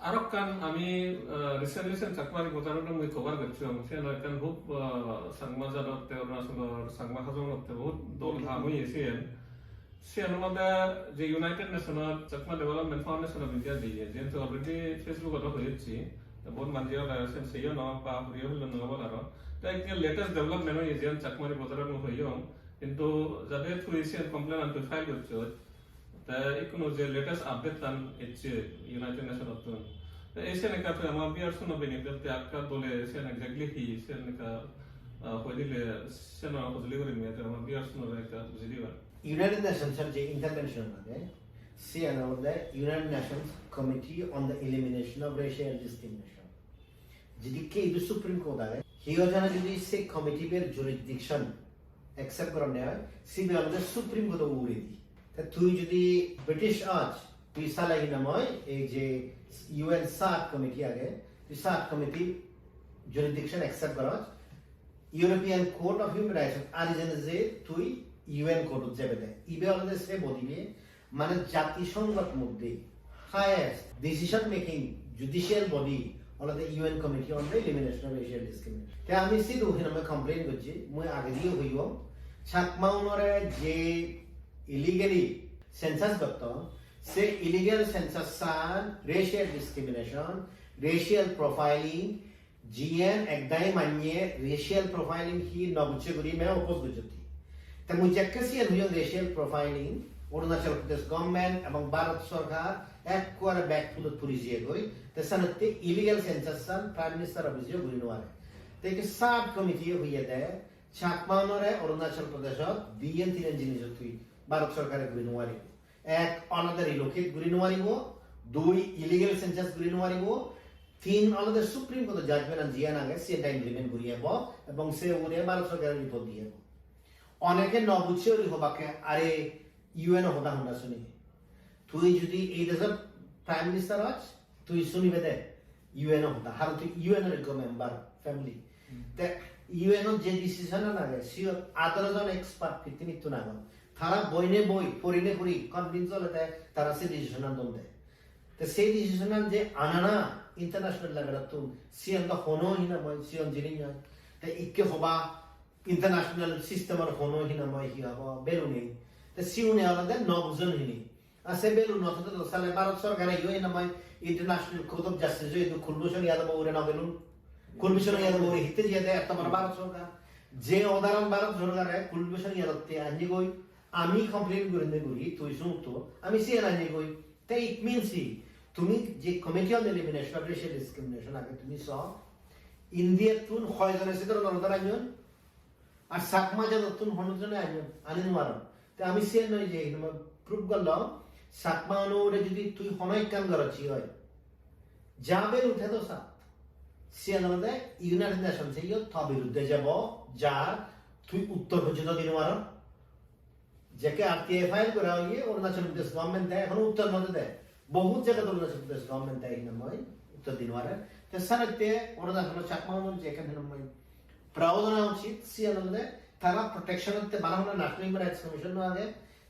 আরকান আমি রিসেন্টলি চাকমারি প্রচারণা মই খবর করছিলাম সেন একখান খুব সাংমা জানতে অরুণাচলের সাংমা হাজংতে বহুত দল ঘাম হয়েছেন সেন মধ্যে যে ইউনাইটেড নেশনের Chakma development foundation of India দিয়ে যেহেতু অলরেডি ফেসবুকত হয়েছি বহুত মানুষ লাগাইছেন সেইও নয় বা হরিও হইল নগল আর তাই লেটেস্ট ডেভেলপমেন্ট হয়ে যেন চাকমারি প্রচারণা হইও কিন্তু যাতে থুইছেন কমপ্লেন আনতে ফাইল করছে তা কোনো যে লেটেস্ট আপডেট তান এসছে ইউনাইটেড নেশন অফ এসে নেকা তো আমার বিয়ার শুনো বেনিফিট তে আকা দলে সেন এক্স্যাক্টলি হি সেন নেকা হইদিলে সেন হজলি করে নিয়ে আমার বিয়ার শুনো একটা বুঝি দিবা United Nations যে ইন্টারভেনশন আছে CN of the United Nations committee on the elimination of racial discrimination যদি কে ইদু সুপ্রিম কোর্ট আছে হিওজানা যদি সে কমিটি এর জুরিসডিকশন অ্যাকসেপ্ট করা নেয় সিবি আমাদের সুপ্রিম কোর্ট উড়ে দি তুই যদি ব্রিটিশ আজ তুই সালাই নাময় এই যে UN CERD কমিটি আগে তুই CERD কমিটি জুরিসডিকশন অ্যাকসেপ্ট করছ European court of human rights আর যে তুই UN কোর্ট যাবে দে ইবে আমাদের সে বলিবে মানে জাতিসংঘের মধ্যে highest decision making judicial body আমাদের UN committee on the elimination of racial discrimination তে আমি সি রোহিন আমি কমপ্লেইন করছি মই আগে দিয়ে হইব ছাকমাউনরে যে illegally census করতো সে illegal census সান racial discrimination racial profiling GN একদাই মানিয়ে racial profiling হি নবুচে গুরি মে অপোজ গুজতি তা মুই চেকসি হইও racial profiling Arunachal Pradesh government এবং ভারত সরকার এক কোয়ার ব্যাকফুট পুরিজিয়ে গই তে সানতে illegal census সান প্রাইম মিনিস্টার অফিসে গুরি নোয়ারে তে কি সাব কমিটি হইয়ে দেয় ছাকমাউনরে অরুণাচল প্রদেশত বিএন তিন জিনিস তুই ভারত সরকারের গুলি নোয়ারিব এক অনাদার রিলোকেট গুলি নোয়ারিব দুই ইলিগেল সেন্সাস গুলি নোয়ারিব তিন অনাদার সুপ্রিম কোর্ট জাজমেন্ট আন জিয়ান আগে সে টাইম ইমপ্লিমেন্ট করিয়াব এবং সে উড়ে ভারত সরকারের রিপোর্ট দিয়াব অনেকে নবুঝে হবাকে আরে ইউএন হদা হন্ডা শুনি তুই যদি এই দেশের প্রাইম মিনিস্টার আছ তুই শুনিবে দে ইউএন হদা হার তুই ইউএন এর মেম্বার ফ্যামিলি তে ইউএন যে ডিসিশন না লাগে সিও আদালতন এক্সপার্ট ফিতিনি তো না তারা বইনে বই পড়িনে পড়ি কনভিন্স হলে তারা সে ডিসিশন আনন্দ দেয় তো সেই ডিসিশন যে আনানা ইন্টারন্যাশনাল লেভেল তো সিএন তো হনো হিনা মই সিএন জিনি নয় তো ইকে হবা ইন্টারন্যাশনাল সিস্টেমের হনো হিনা মই হি হবা বেলুনি তো সিউনে আলাদা নবজন হিনি আছে বেলুন নথ তো সালে ভারত সরকার ইও হিনা মই ইন্টারন্যাশনাল কোর্ট অফ জাস্টিস যে কুলভূষণ যাদব ওরে না বেলুন কুলভূষণ যাদব ওরে হিতে দিয়ে দেয় তোমার ভারত সরকার যে উদাহরণ ভারত সরকারে কুলভূষণ যাদবতে আনি গই আমি কমপ্লেন করে করি তুই শুনতো আমি সে আনি গই তাই ইট মিনস তুমি যে committee on elimination of racial discrimination আগে তুমি সহ ইন্ডিয়া তুন হয়জনে সে ধর নরদার আইন আর সাকমা জাদতুন হনজনে আইন আনিন মারন তে আমি সে নই যে প্রুফ করলাম সাকমা অনুরে যদি তুই হনয় কাম করছি হয় যাবে উঠে তো সা সে আমাদের ইউনাইটেড নেশন সে ইয়ো বিরুদ্ধে যাব যার তুই উত্তর পর্যন্ত দিন মারন যাকে আরটিআই ফাইল করা হইয়ে অরুণাচল প্রদেশ গভর্নমেন্ট দেয় এখন উত্তর মধ্যে দেয় বহুত জায়গায় অরুণাচল প্রদেশ গভর্নমেন্ট দেয় নয় উত্তর দিনওয়ারে তো সারাতে অরুণাচল চাকমাউন যেখানে নয় প্রাউদনা উচিত সিয়ানলে তারা প্রোটেকশনতে বানানো ন্যাশনাল হিউম্যান রাইটস কমিশন নো আগে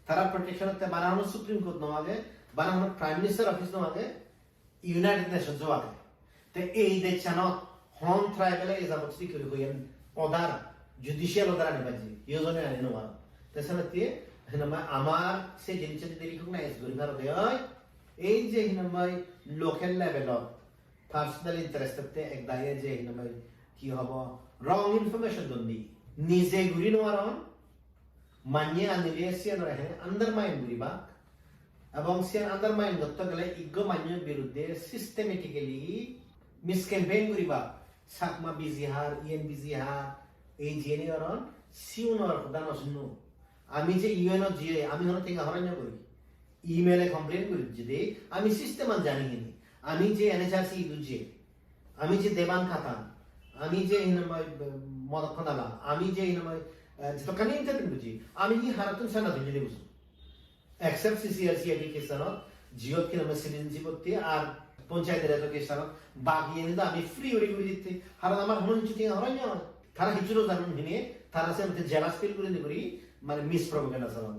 তারা প্রোটেকশনতে বানানো সুপ্রিম কোর্ট নো আগে বানানো প্রাইম মিনিস্টার অফিস নো আগে ইউনাইটেড নেশনস ও আগে তো এই যে চানো হন ট্রাইবেল এজ আ বক্সি করে হইয়েন অদার জুডিশিয়াল অদার আনিবাজি ইয়োজনে আনি নো আর তো সারাতে হিনামা আমার সে জিনিসটা যদি রিকগনাইজ করি ভারতে হয় এই যে হিনামাই লোকাল লেভেলত পার্সোনাল ইন্টারেস্টতে এক দায়ে যে হিনামাই কি হব রং ইনফরমেশন দন্দি নিজে ঘুরি নোয়ারন মানিয়ে আনিলে সিয়ান রাহে আন্ডারমাইন করিবা এবং সিয়ান আন্ডারমাইন করতে গেলে ইগ্য মান্যের বিরুদ্ধে সিস্টেমেটিক্যালি মিস ক্যাম্পেইন করিবা সাকমা বিজিহার ইএন বিজিহার এই জেনে অরন সিউনর দান শুনো আমি যে ইউএন যে আমি হন থেকে হরান্য করি ইমেলে কমপ্লেন করি যদি আমি সিস্টেম জানি নি আমি যে এনএচআরসি দুজে আমি যে দেবান খাতান আমি যে মদখনালা আমি যে যেটা কানে ইন্টারভিউ বুঝি আমি কি হারাতুন সানা দুজে বুঝি এক্সেপ্ট সিসিআরসি এডুকেশন জিও কি নামে সিটিজেনশিপ করতে আর পঞ্চায়েতের এডুকেশন বাকি এনে আমি ফ্রি ওরি করে দিতে হারান আমার হন চুটি হরান্য তারা হিচুরো জানুন হিনে তারা সে জেলাস ফিল করে করি মানে মিস প্রপোগান্ডা চালান